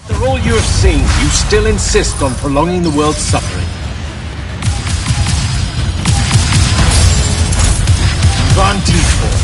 After all you have seen, you still insist on prolonging the world's suffering. Vantifor.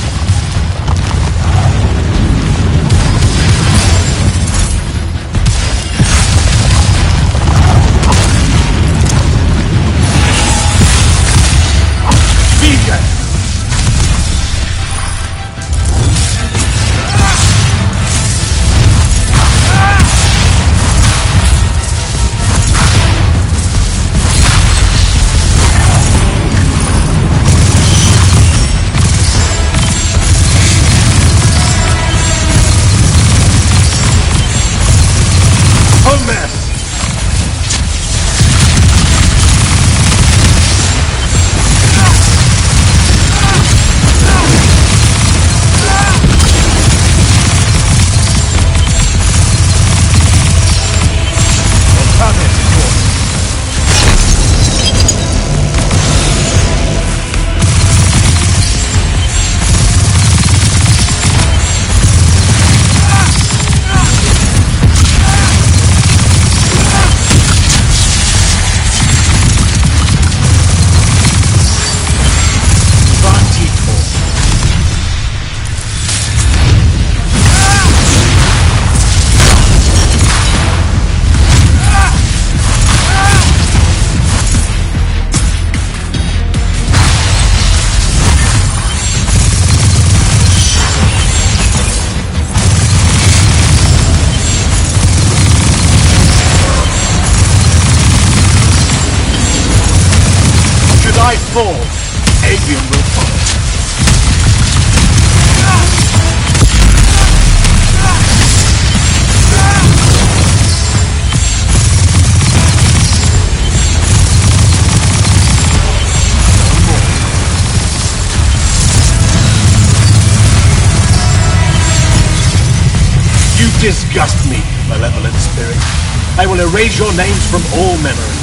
I fall, Aveum will follow. You disgust me, malevolent spirit. I will erase your names from all memory.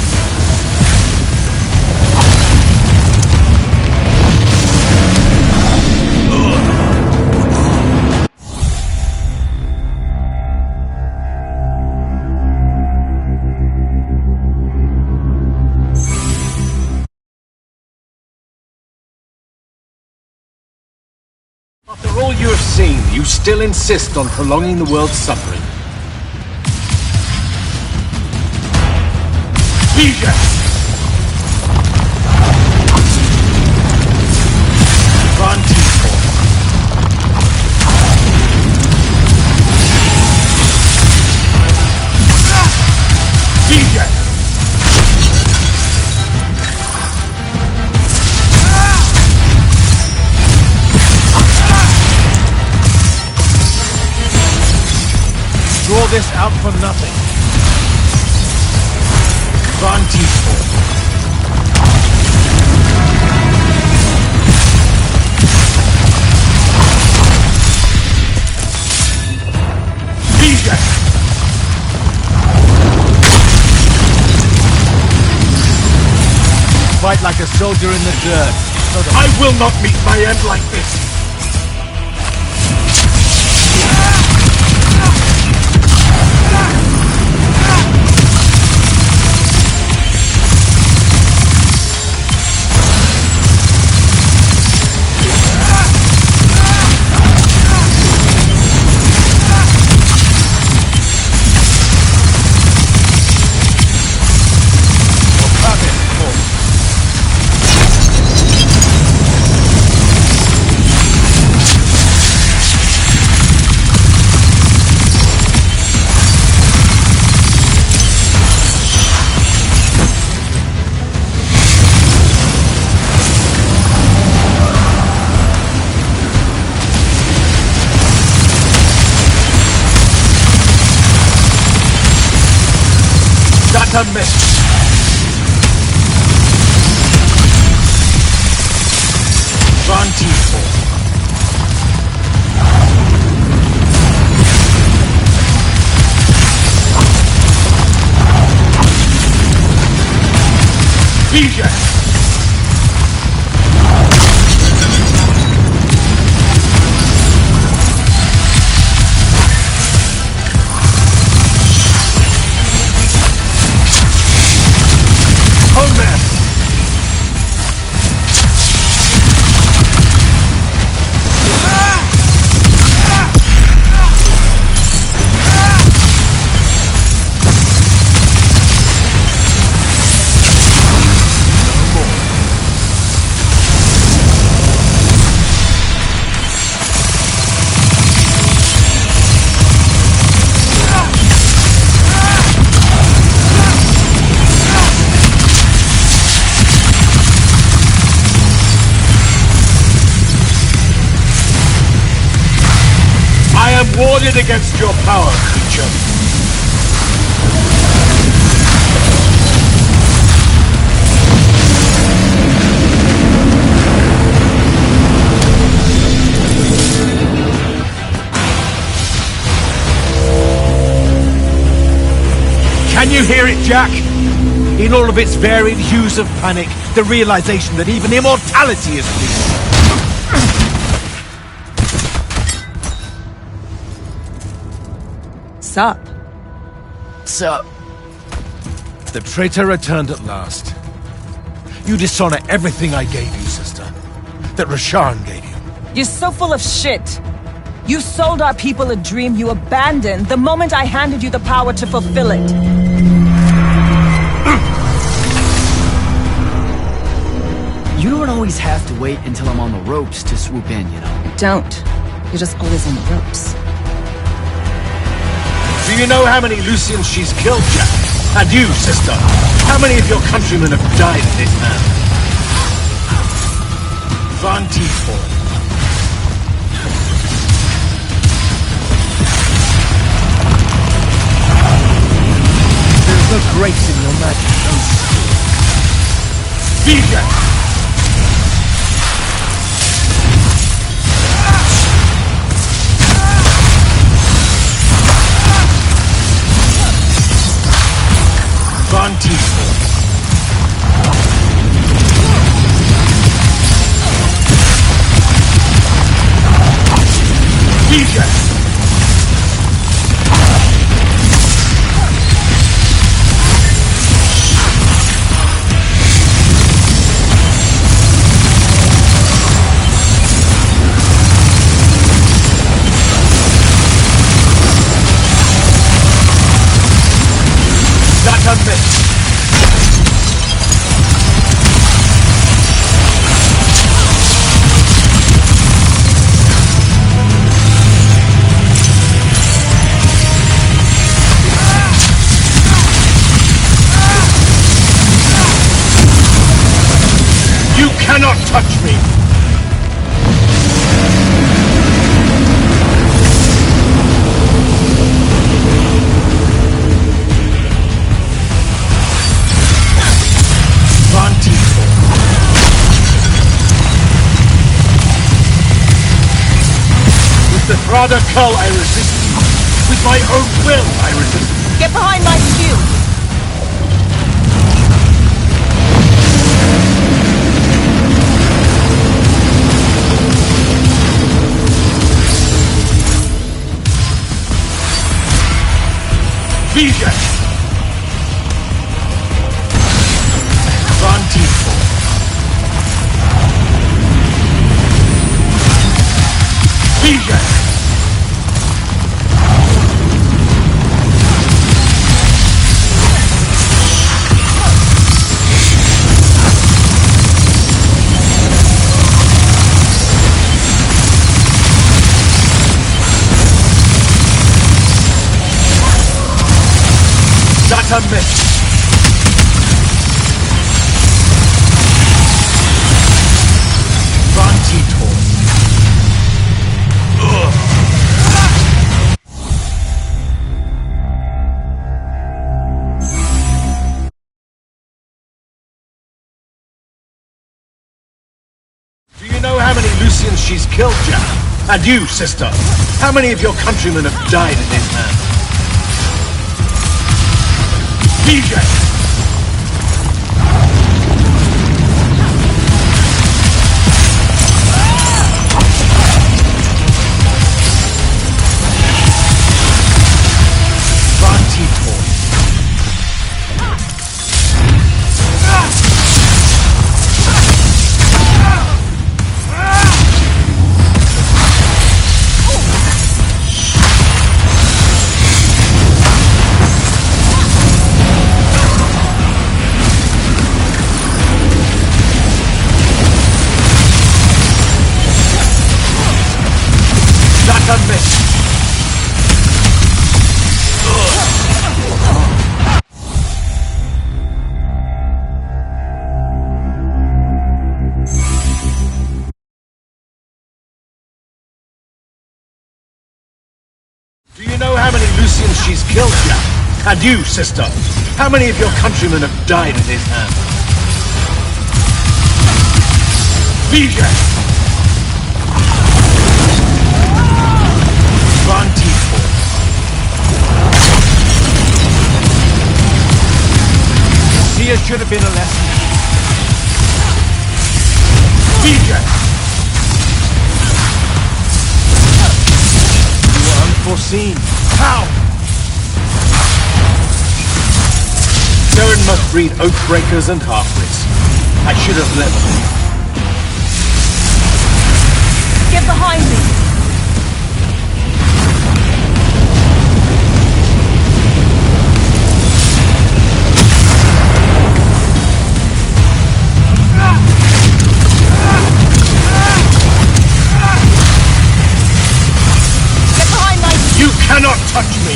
After all you have seen, you still insist on prolonging the world's suffering. Vision! Vantifor. Vision! Draw this out for nothing. Vantifor. Vision! Fight like a soldier in the dirt. I will not meet my end like this. That's a miss. Vantifor. Vision. warded against your power, creature. Can you hear it, Jack? In all of its varied hues of panic, the realization that even immortality is real. Sup? Sup? The traitor returned at last. You dishonor everything I gave you, sister. That Rasharn gave you. You're so full of shit. You sold our people a dream you abandoned the moment I handed you the power to fulfill it. You don't always have to wait until I'm on the ropes to swoop in, you know? Don't. You're just always on the ropes. Do you know how many Lucians she's killed, Jack? And you, sister? How many of your countrymen have died in this hand? Van Tiefort. There's no grace in your magic, no. DJ! Van Tiefort. DJ! That's a miss! You cannot touch me! Van Tiefort. With the Thrada Cull I resist you. With my own will I resist you. Get behind my shield! DJ! Van Tiefort. DJ! That's a miss! Van Tiefort. Do you know how many Lucians she's killed, Jack? And you, sister? How many of your countrymen have died in his hand? DJ! That's a miss! she's killed Jack. And you, sister. How many of your countrymen have died in his hands? Vision! Vantiford. Here should have been a lesson. Vision! You were unforeseen. How? Saren must breed oathbreakers and half-wits. I should have leveled him. Get behind me! Get behind my... You cannot touch me!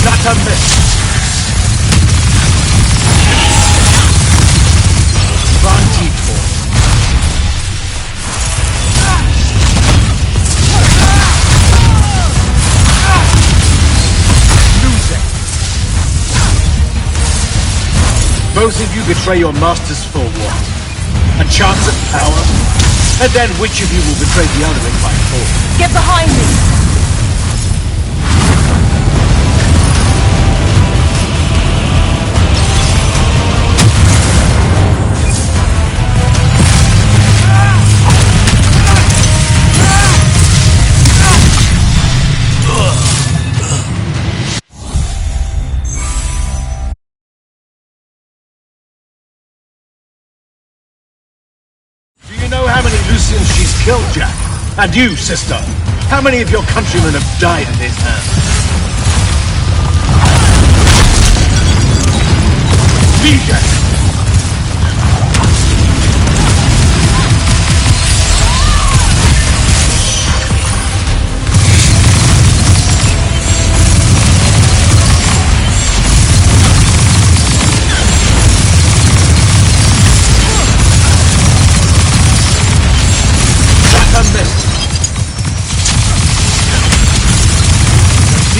Not a miss! Vantiford. Losing. Both of you betray your masters for what? A chance at power? And then which of you will betray the other in by force? Get behind me! Do you know how many Lucians she's killed, Jack? And you, sister. How many of your countrymen have died in his hands? Legion!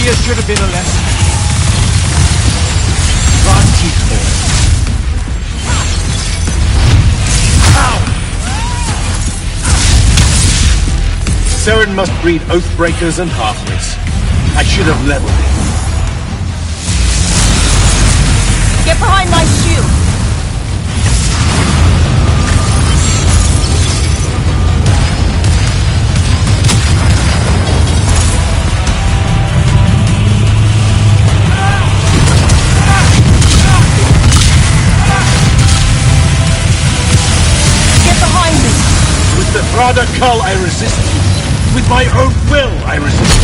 Here should have been a lesson. Vantiford. Ow! Saren must breed oathbreakers and half-wits. I should have leveled him. Get behind my shield! With the Thrada Cull I resisted. With my own will I resisted.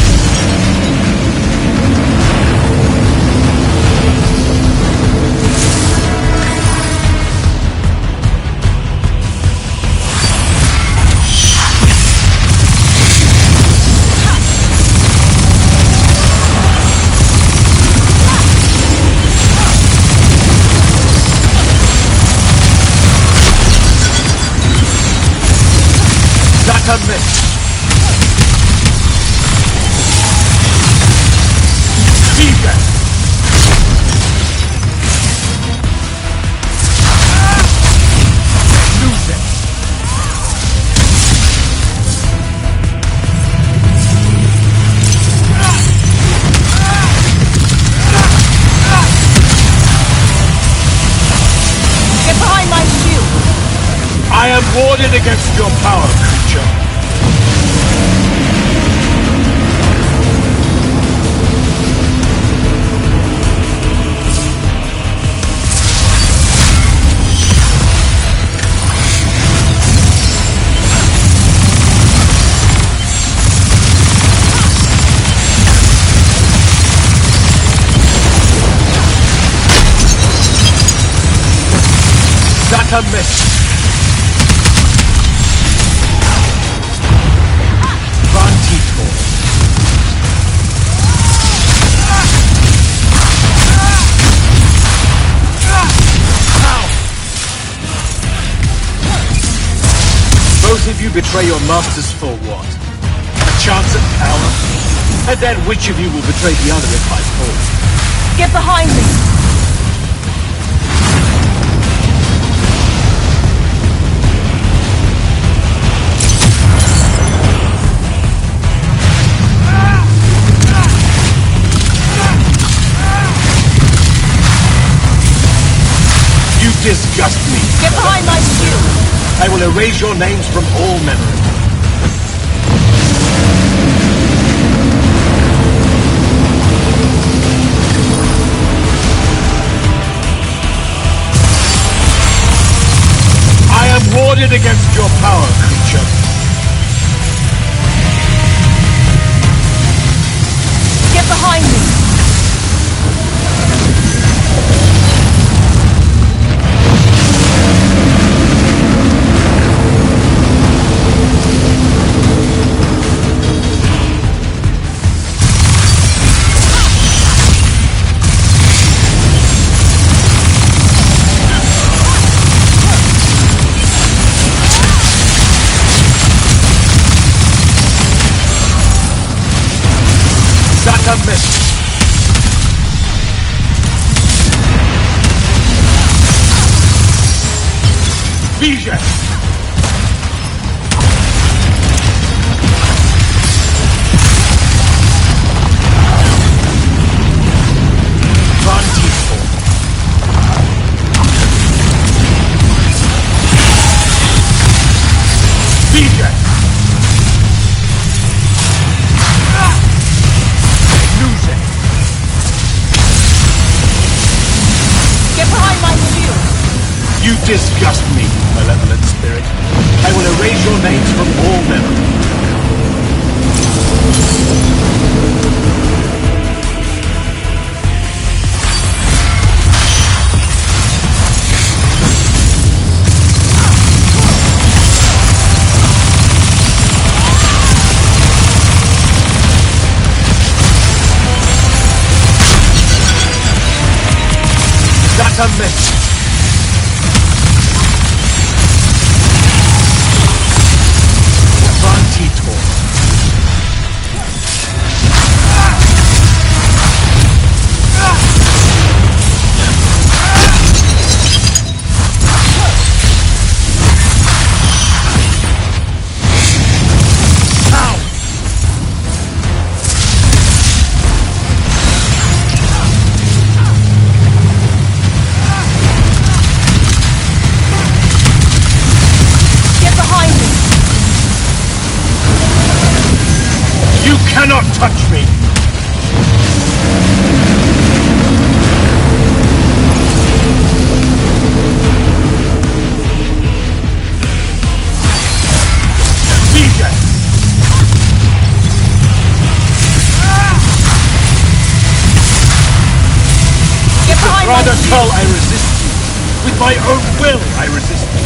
Not a miss. Vegan. Lose it. Get behind my shield! I am warded against your power, creature. That a miss! Vantitor. Both of you betray your masters for what? A chance at power? And then which of you will betray the other if I fall? Get behind me! You disgust me. Get behind my shield! I will erase your names from all memory. I am warded against your power, creature. Get behind me! That a miss! Vision! Vantitor. Vision! Get behind my shield! You disgust me, malevolent spirit. I will erase your names from all memory. That a miss! Vantitor. You cannot touch me! Vision! Get behind my Rather shield! tell I resist you. With my own will I resist you.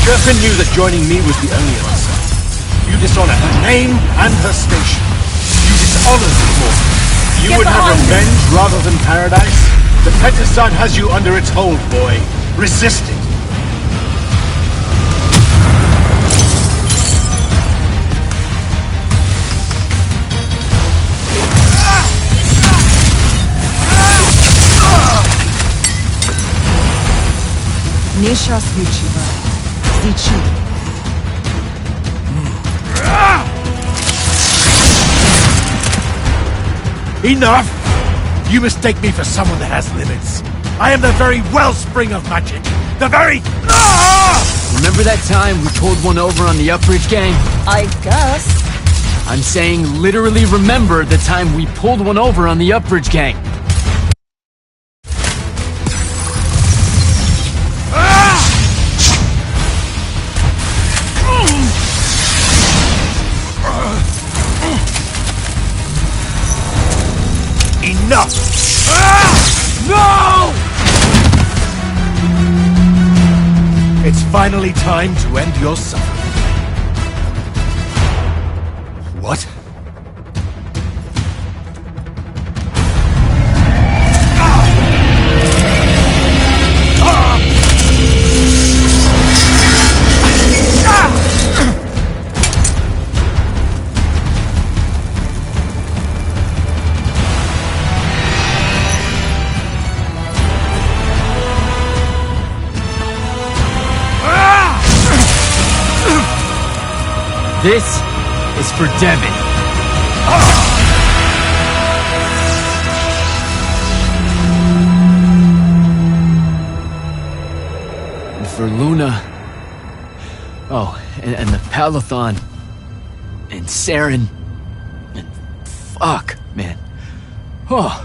Gerfin knew that joining me was the only answer. You dishonor her name and her station. You dishonor the Immortal. You Get would have behind me. revenge rather than paradise? The Petasad has you under its hold, boy. Resist it. Nisha Svichiva. Zichi. Enough! You mistake me for someone that has limits. I am the very wellspring of magic. The very... Remember that time we pulled one over on the Upbridge gang? I guess. I'm saying literally remember the time we pulled one over on the Upbridge gang. Enough! No! It's finally time to end your suffering. What? This is for Devin. And for Luna. Oh, and the Palathon. And Saren. And fuck, man. Oh.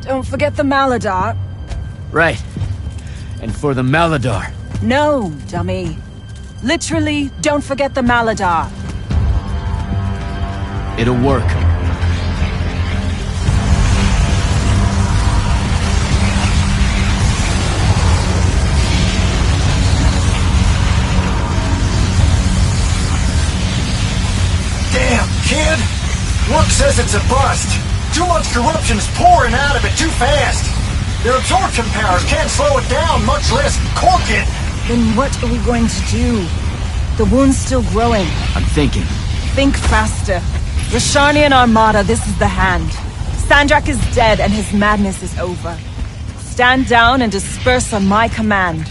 Don't forget the Maladar. Right. And for the Maladar. No, dummy. Literally, don't forget the Maladar. It'll work. Damn, kid! Work says it's a bust. Too much corruption's pouring out of it too fast. Their absorption powers can't slow it down, much less cork it. Then what are we going to do? The wound's still growing. I'm thinking. Think faster. Rosharnian Armada, this is the hand. Sandrak is dead and his madness is over. Stand down and disperse on my command.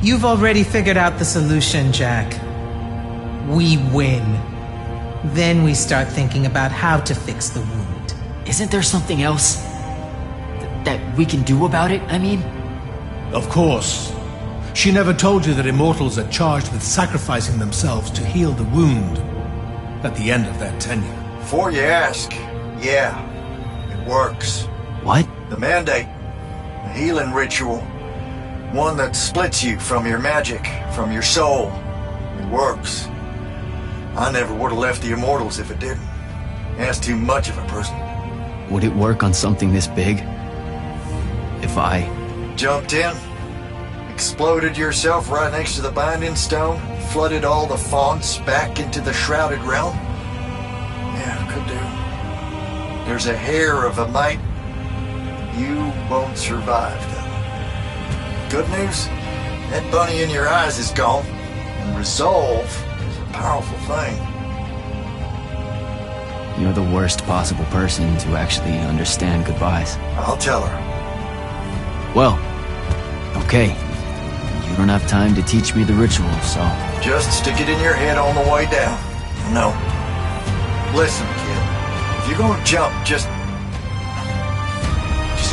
You've already figured out the solution, Jack. We win. Then we start thinking about how to fix the wound. Isn't there something else that we can do about it, I mean? Of course. She never told you that Immortals are charged with sacrificing themselves to heal the wound at the end of their tenure. Before you ask, yeah, it works. What? The Mandate, a healing ritual. One that splits you from your magic, from your soul. It works. I never would have left the Immortals if it didn't. That's too much of a person. Would it work on something this big? If I... Jumped in, exploded yourself right next to the Binding Stone, flooded all the fonts back into the Shrouded Realm? Yeah, it could do. There's a hair of a mite. You won't survive, though. Good news? That bunny in your eyes is gone, and resolve is a powerful thing. You're the worst possible person to actually understand goodbyes. I'll tell her. Well, okay. You don't have time to teach me the ritual, so... Just stick it in your head on the way down. No. Listen, kid. If you're gonna jump, just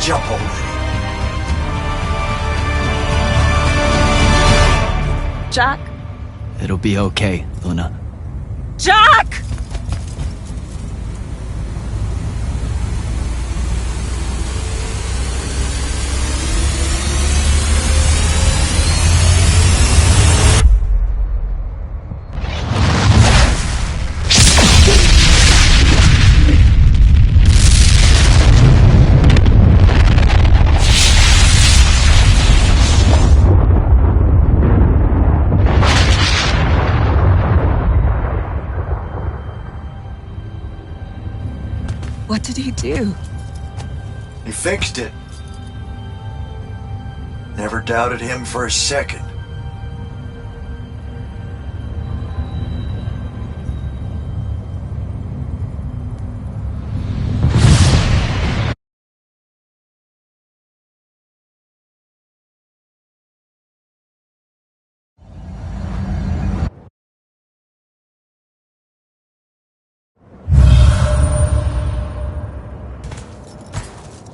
jump already. Jack? It'll be okay, Luna. Jack! What did he do? He fixed it. Never doubted him for a second.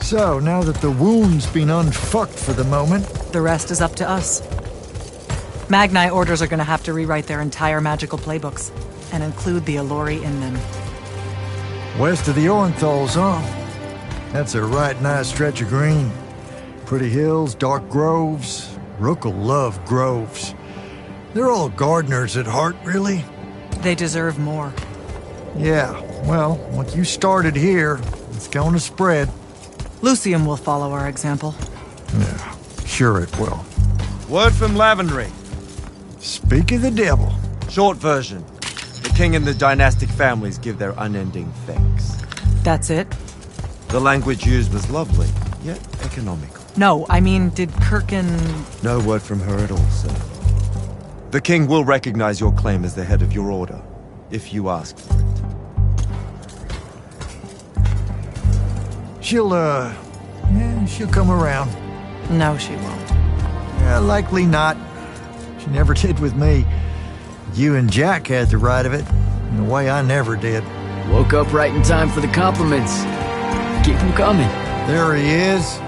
So, now that the wound's been unfucked for the moment... The rest is up to us. Magni orders are gonna have to rewrite their entire magical playbooks, and include the Alluri in them. West of the Orenthals, huh? That's a right nice stretch of green. Pretty hills, dark groves. Rook'll love groves. They're all gardeners at heart, really. They deserve more. Yeah, well, what you started here, it's going to spread. Lucium will follow our example. Yeah, sure it will. Word from Lavendry. Speak of the devil. Short version. The king and the dynastic families give their unending thanks. That's it? The language used was lovely, yet economical. No, I mean, did Kirkin... No word from her at all, sir. The king will recognize your claim as the head of your order, if you ask for it. She'll come around. No, she won't. Yeah, likely not. She never did with me. You and Jack had the right of it, in a way I never did. Woke up right in time for the compliments. Keep them coming. There he is.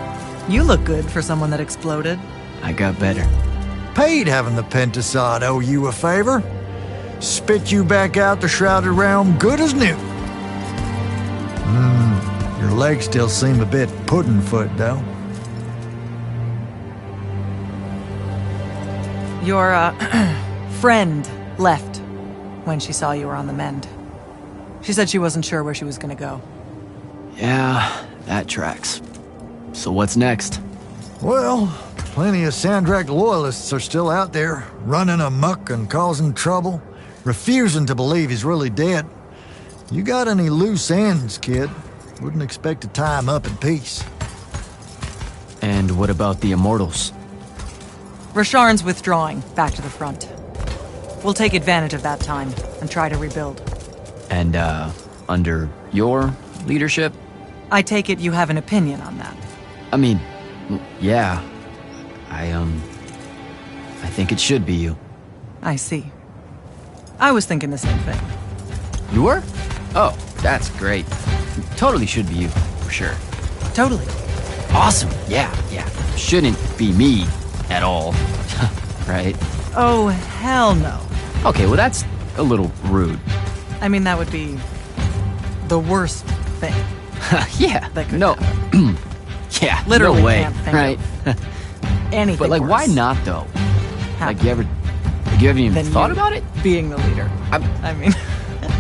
You look good for someone that exploded. I got better. Paid having the Pentasod owe you a favor. Spit you back out the Shrouded Realm good as new. Your legs still seem a bit pudding-foot, though. Your, friend left when she saw you were on the mend. She said she wasn't sure where she was gonna go. Yeah, that tracks. So what's next? Well, plenty of Sandrak loyalists are still out there, running amok and causing trouble, refusing to believe he's really dead. You got any loose ends, kid? Wouldn't expect to tie him up in peace. And what about the Immortals? Rasharn's withdrawing back to the front. We'll take advantage of that time and try to rebuild. And, under your leadership? I take it you have an opinion on that. I mean, yeah. I think it should be you. I see. I was thinking the same thing. You were? Oh, that's great. Totally should be you, for sure. Totally. Awesome. Yeah. Shouldn't be me at all. Right? Oh, hell no. Okay, well that's a little rude. I mean, that would be the worst thing. Yeah. That could no. happen. Yeah. Literally no way. can't think Right? Anything But like, worse why not though? happened Like, you haven't even than thought you about it? Being the leader. I mean,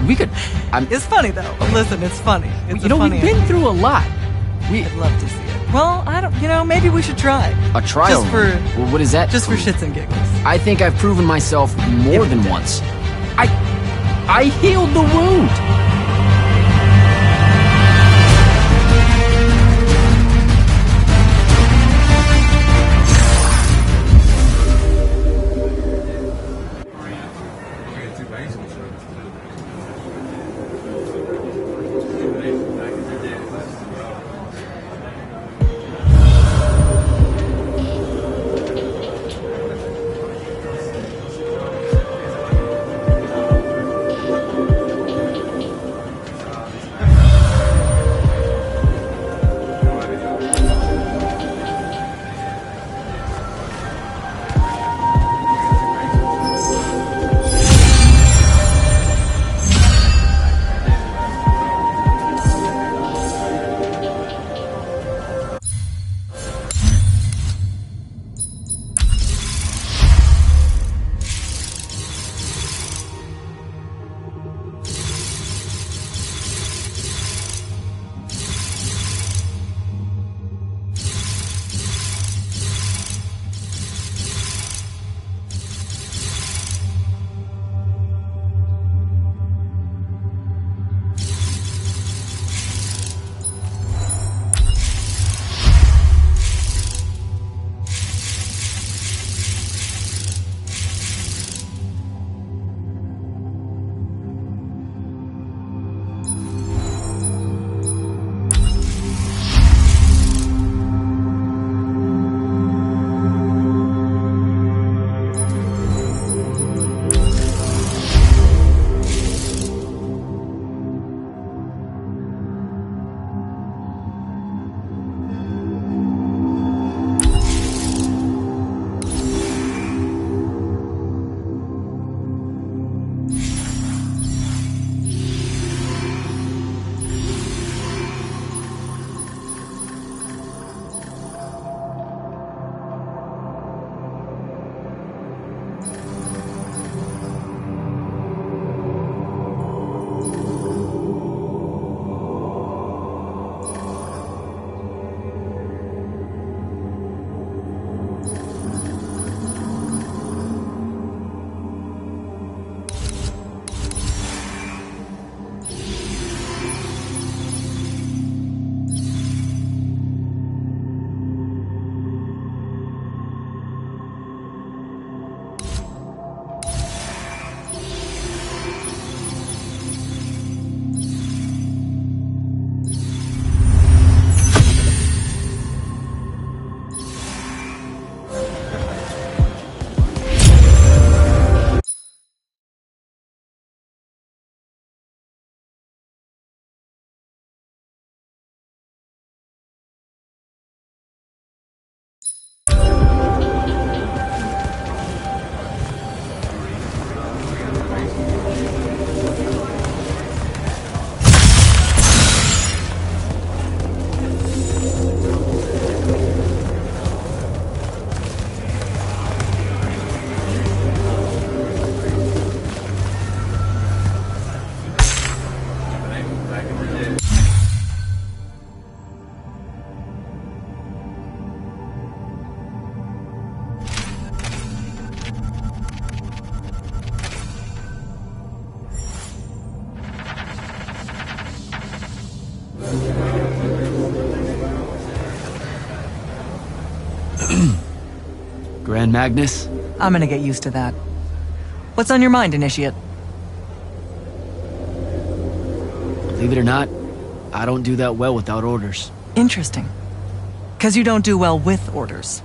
We could. it's funny though. Listen, it's funny. It's You know, funny we've been through a lot. I'd love to see it. Well, I don't. You know, maybe we should try. A trial. Just for Well, what is that? just for prove? shits and giggles. I think I've proven myself more than once. I healed the wound. Grand Magnus? I'm gonna get used to that. What's on your mind, Initiate? Believe it or not, I don't do that well without orders. Interesting. 'Cause you don't do well with orders.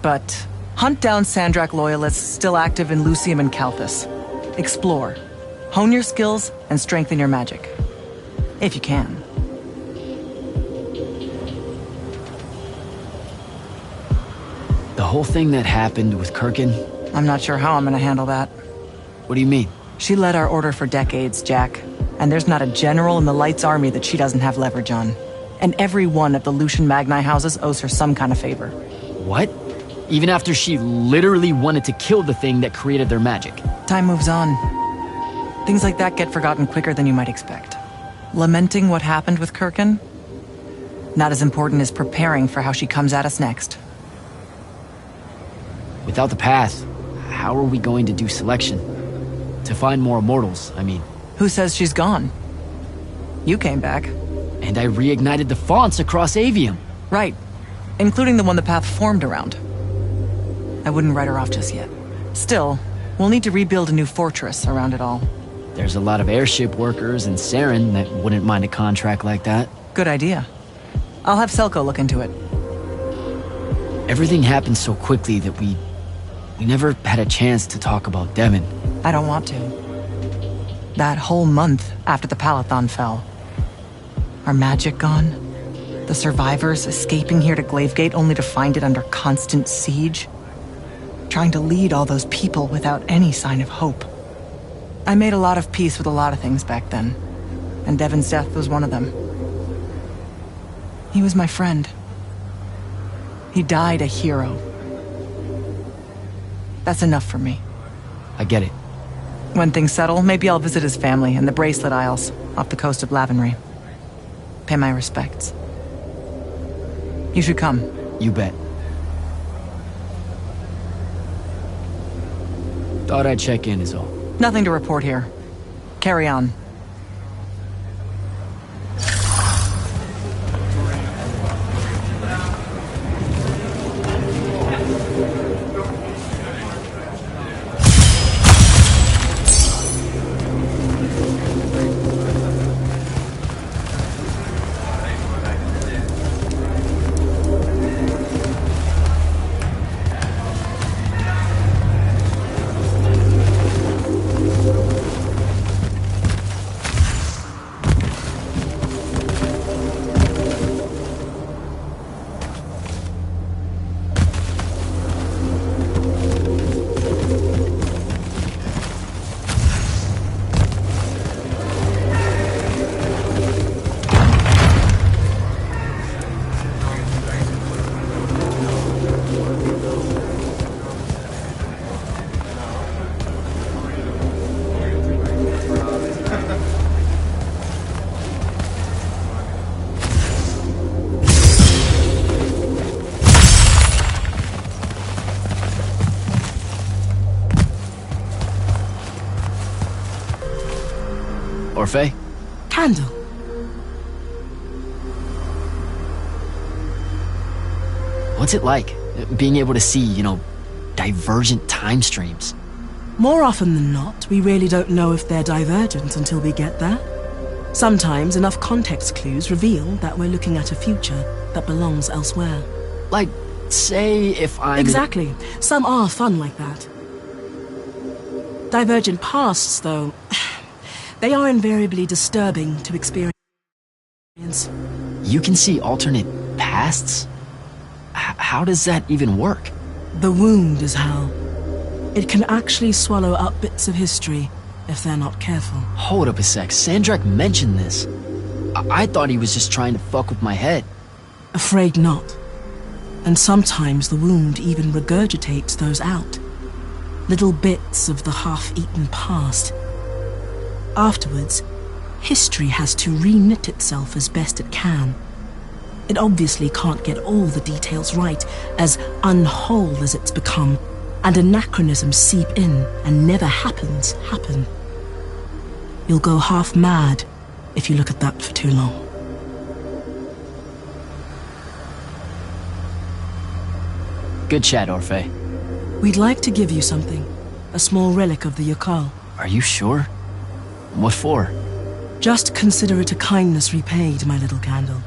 But hunt down Sandrak loyalists still active in Lucium and Calthus. Explore. Hone your skills and strengthen your magic. If you can. The whole thing that happened with Kirkin? I'm not sure how I'm gonna handle that. What do you mean? She led our order for decades, Jack. And there's not a general in the Light's army that she doesn't have leverage on. And every one of the Lucian Magni houses owes her some kind of favor. What? Even after she literally wanted to kill the thing that created their magic? Time moves on. Things like that get forgotten quicker than you might expect. Lamenting what happened with Kirkin? Not as important as preparing for how she comes at us next. Without the path, how are we going to do selection? To find more immortals, I mean. Who says she's gone? You came back. And I reignited the fonts across Aveum. Right. Including the one the path formed around. I wouldn't write her off just yet. Still, we'll need to rebuild a new fortress around it all. There's a lot of airship workers in Saren that wouldn't mind a contract like that. Good idea. I'll have Selko look into it. Everything happened so quickly that we never had a chance to talk about Devon. I don't want to. That whole month after the Palathon fell. Our magic gone. The survivors escaping here to Glavegate only to find it under constant siege. Trying to lead all those people without any sign of hope. I made a lot of peace with a lot of things back then. And Devon's death was one of them. He was my friend. He died a hero. That's enough for me. I get it. When things settle, maybe I'll visit his family in the Bracelet Isles, off the coast of Lavenry. Pay my respects. You should come. You bet. Thought I'd check in is all. Nothing to report here. Carry on. Orphe? Candle. What's it like, being able to see, divergent time streams? More often than not, we really don't know if they're divergent until we get there. Sometimes enough context clues reveal that we're looking at a future that belongs elsewhere. Like, say if I'm... Exactly. Some are fun like that. Divergent pasts, though, they are invariably disturbing to experience. You can see alternate pasts? How does that even work? The wound is how. It can actually swallow up bits of history if they're not careful. Hold up a sec. Sandrak mentioned this. I thought he was just trying to fuck with my head. Afraid not. And sometimes the wound even regurgitates those out. Little bits of the half-eaten past. Afterwards, history has to re-knit itself as best it can. It obviously can't get all the details right, as unwhole as it's become, and anachronisms seep in and never happen. You'll go half mad if you look at that for too long. Good chat, Orphe. We'd like to give you something. A small relic of the Yakal. Are you sure? What for? Just consider it a kindness repaid, my little candle.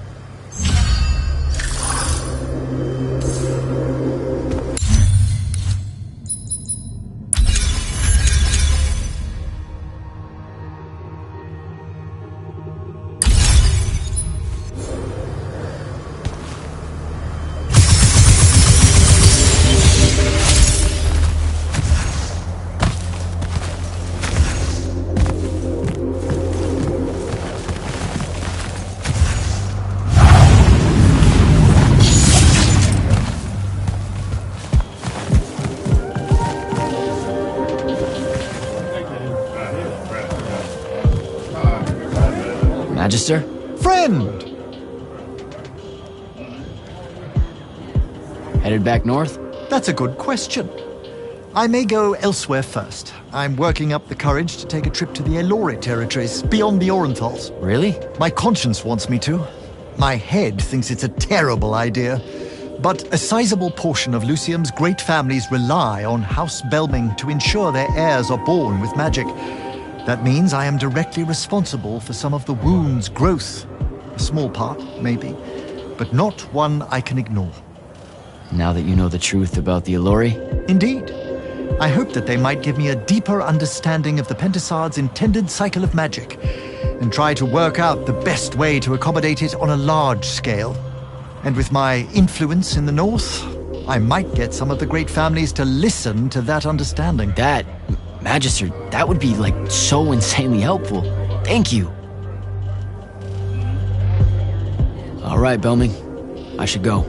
Magister? Friend! Headed back north? That's a good question. I may go elsewhere first. I'm working up the courage to take a trip to the Elori territories, beyond the Orenthals. Really? My conscience wants me to. My head thinks it's a terrible idea. But a sizable portion of Lucium's great families rely on House Belming to ensure their heirs are born with magic. That means I am directly responsible for some of the wound's growth. A small part, maybe, but not one I can ignore. Now that you know the truth about the Elori? Indeed. I hope that they might give me a deeper understanding of the Pentasard's intended cycle of magic, and try to work out the best way to accommodate it on a large scale. And with my influence in the north, I might get some of the great families to listen to that understanding. That, Magister, that would be, like, so insanely helpful. Thank you. All right, Belming. I should go.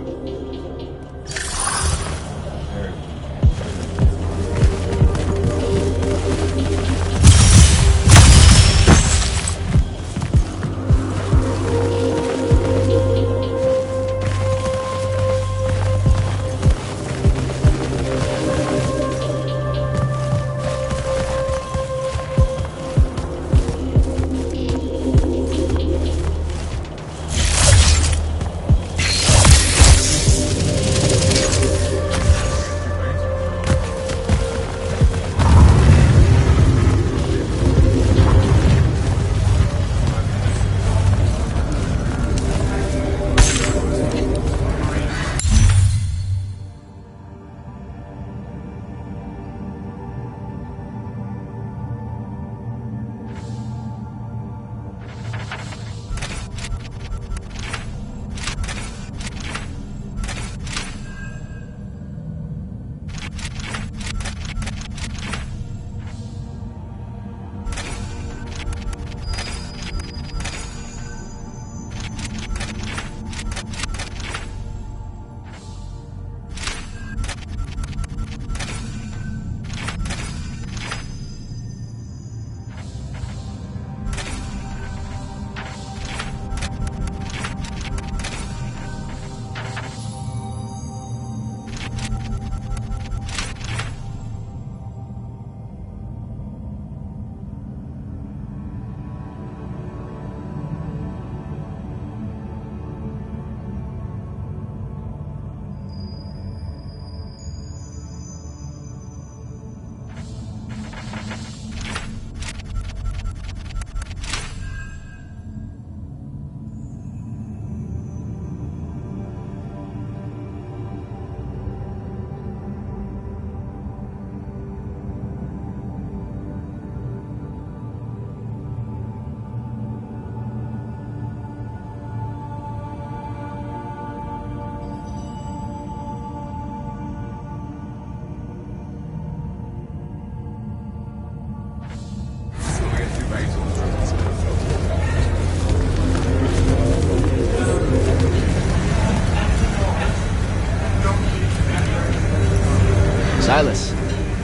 Silas.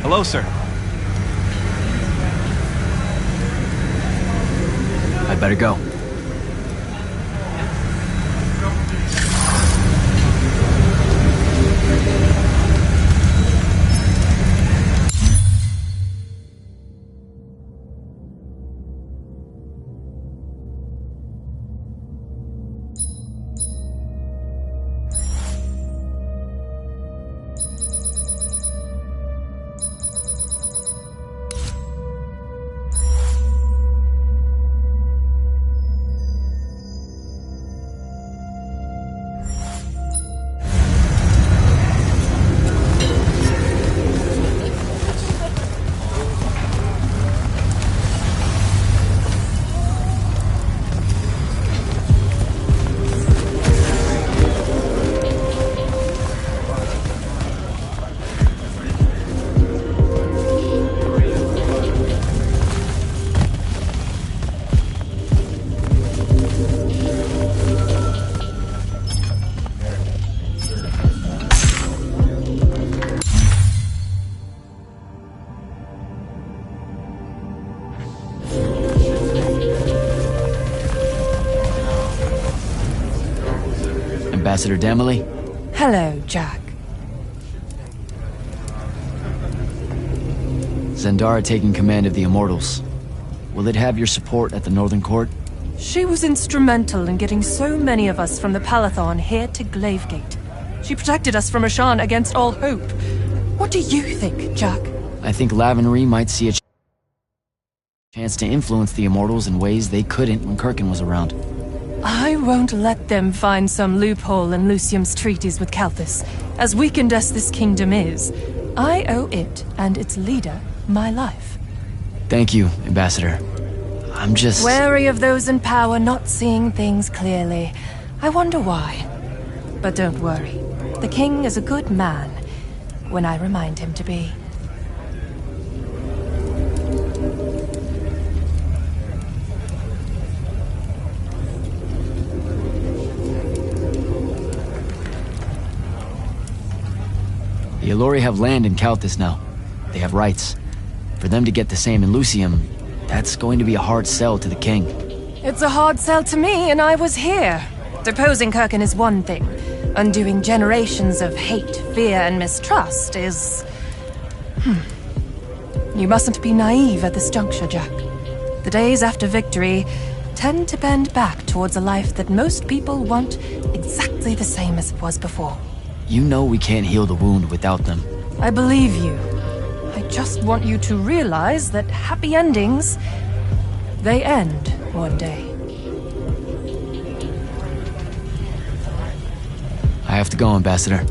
Hello, sir. I'd better go. Ambassador Damley. Hello, Jack. Zendara taking command of the Immortals. Will it have your support at the Northern Court? She was instrumental in getting so many of us from the Palathon here to Glavegate. She protected us from Rasharn against all hope. What do you think, Jack? I think Lavenry might see a chance to influence the Immortals in ways they couldn't when Kirkin was around. I won't let them find some loophole in Lucium's treaties with Kalthus. As weakened as this kingdom is, I owe it and its leader my life. Thank you, Ambassador. I'm just... wary of those in power not seeing things clearly. I wonder why. But don't worry. The king is a good man, when I remind him to be. The Elori have land in Kalthus now. They have rights. For them to get the same in Lucium, that's going to be a hard sell to the king. It's a hard sell to me, and I was here. Deposing Kirkin is one thing. Undoing generations of hate, fear, and mistrust is... You mustn't be naive at this juncture, Jack. The days after victory tend to bend back towards a life that most people want exactly the same as it was before. You know we can't heal the wound without them. I believe you. I just want you to realize that happy endings, they end one day. I have to go, Ambassador.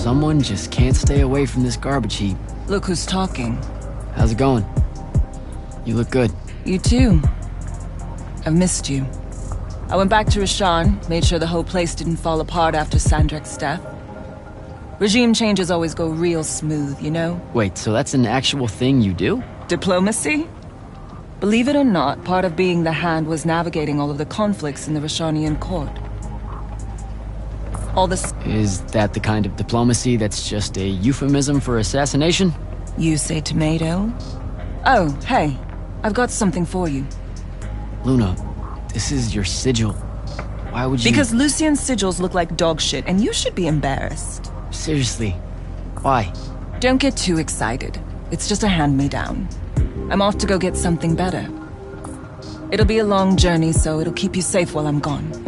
Someone just can't stay away from this garbage heap. Look who's talking. How's it going? You look good. You too. I've missed you. I went back to Rasharn, made sure the whole place didn't fall apart after Sandrek's death. Regime changes always go real smooth, you know? Wait, so that's an actual thing you do? Diplomacy? Believe it or not, part of being the Hand was navigating all of the conflicts in the Rasharnian court. All this... Is that the kind of diplomacy that's just a euphemism for assassination? You say tomato? Oh, hey. I've got something for you. Luna, this is your sigil. Why would you... Because Lucian's sigils look like dog shit, and you should be embarrassed. Seriously. Why? Don't get too excited. It's just a hand-me-down. I'm off to go get something better. It'll be a long journey, so it'll keep you safe while I'm gone.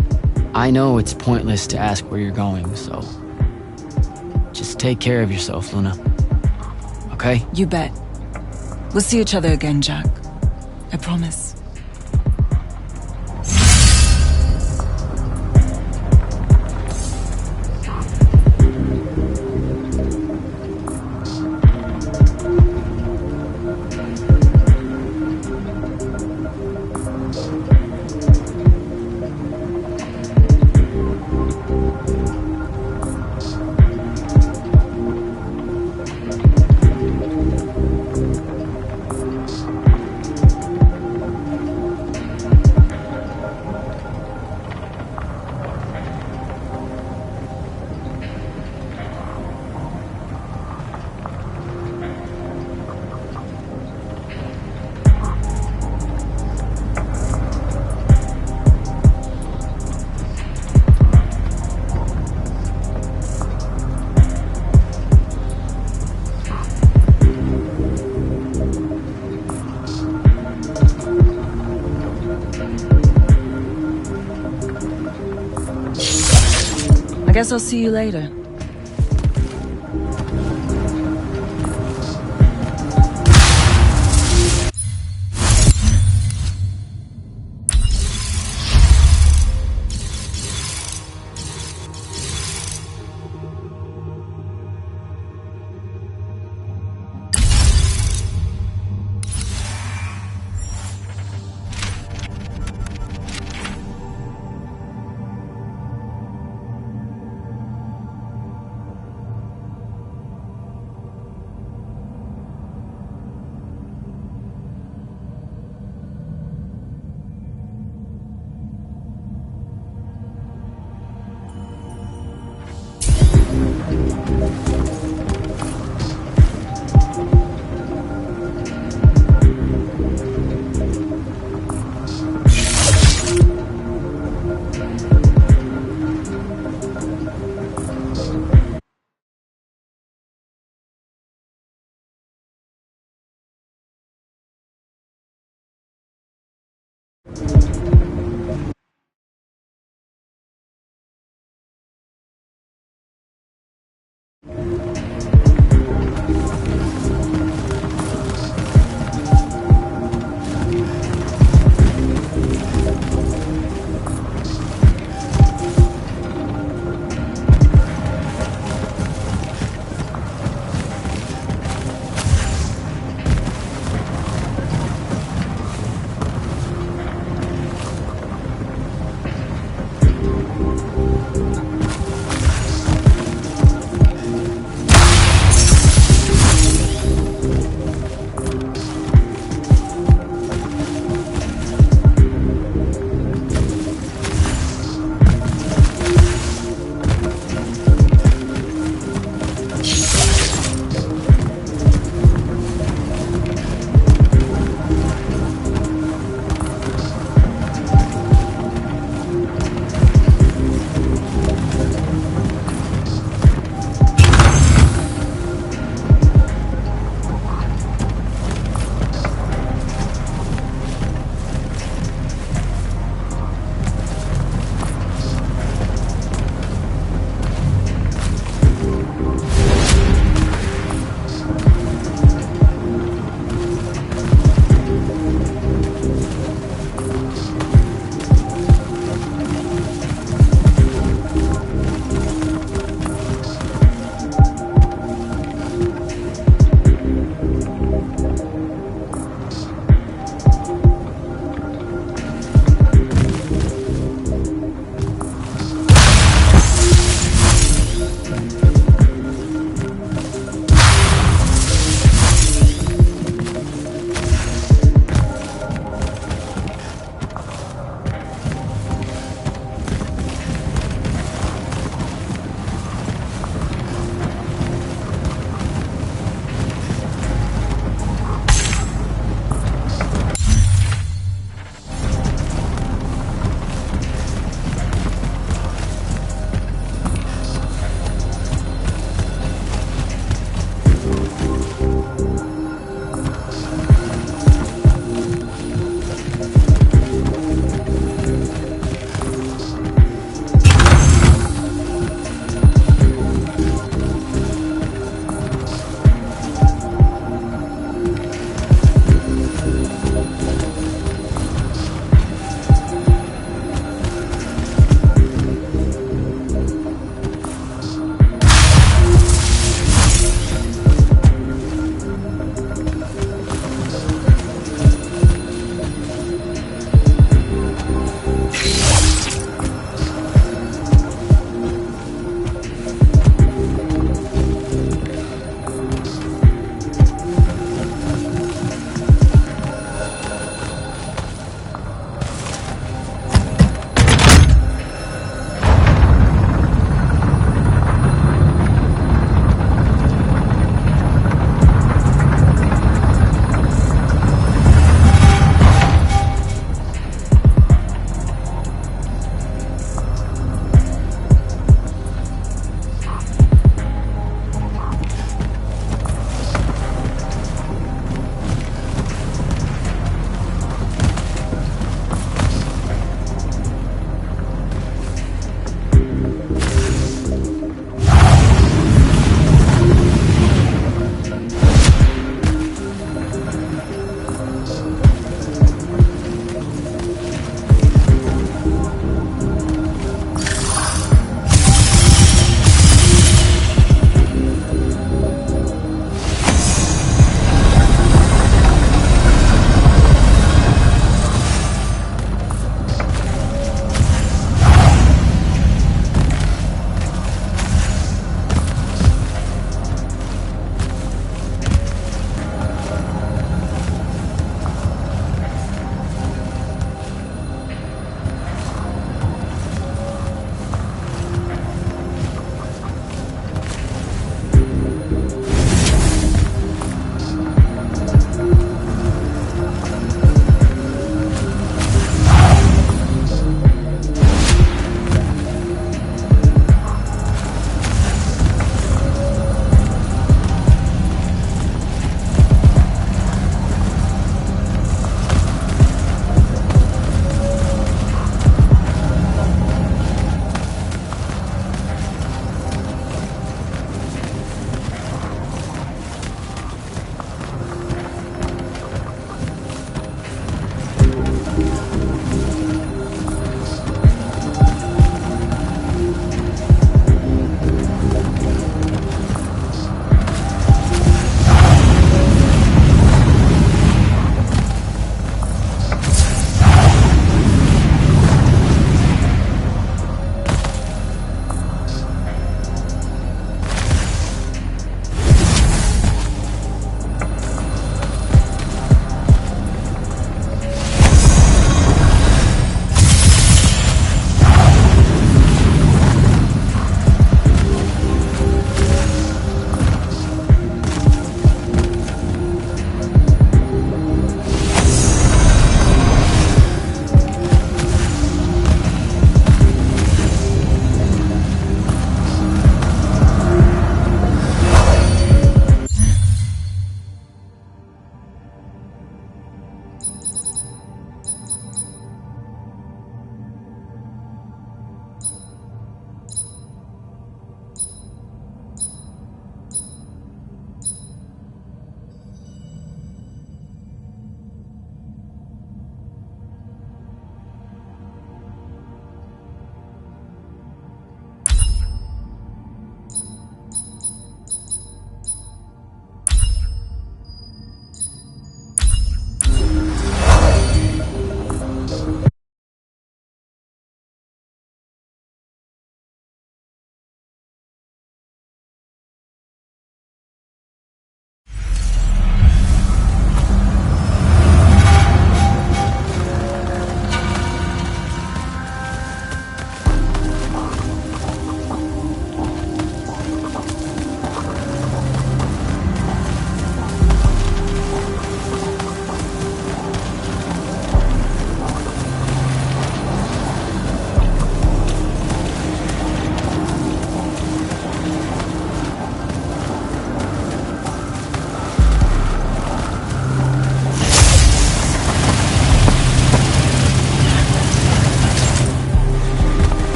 I know it's pointless to ask where you're going, so... just take care of yourself, Luna. Okay? You bet. We'll see each other again, Jack. I promise. I guess I'll see you later.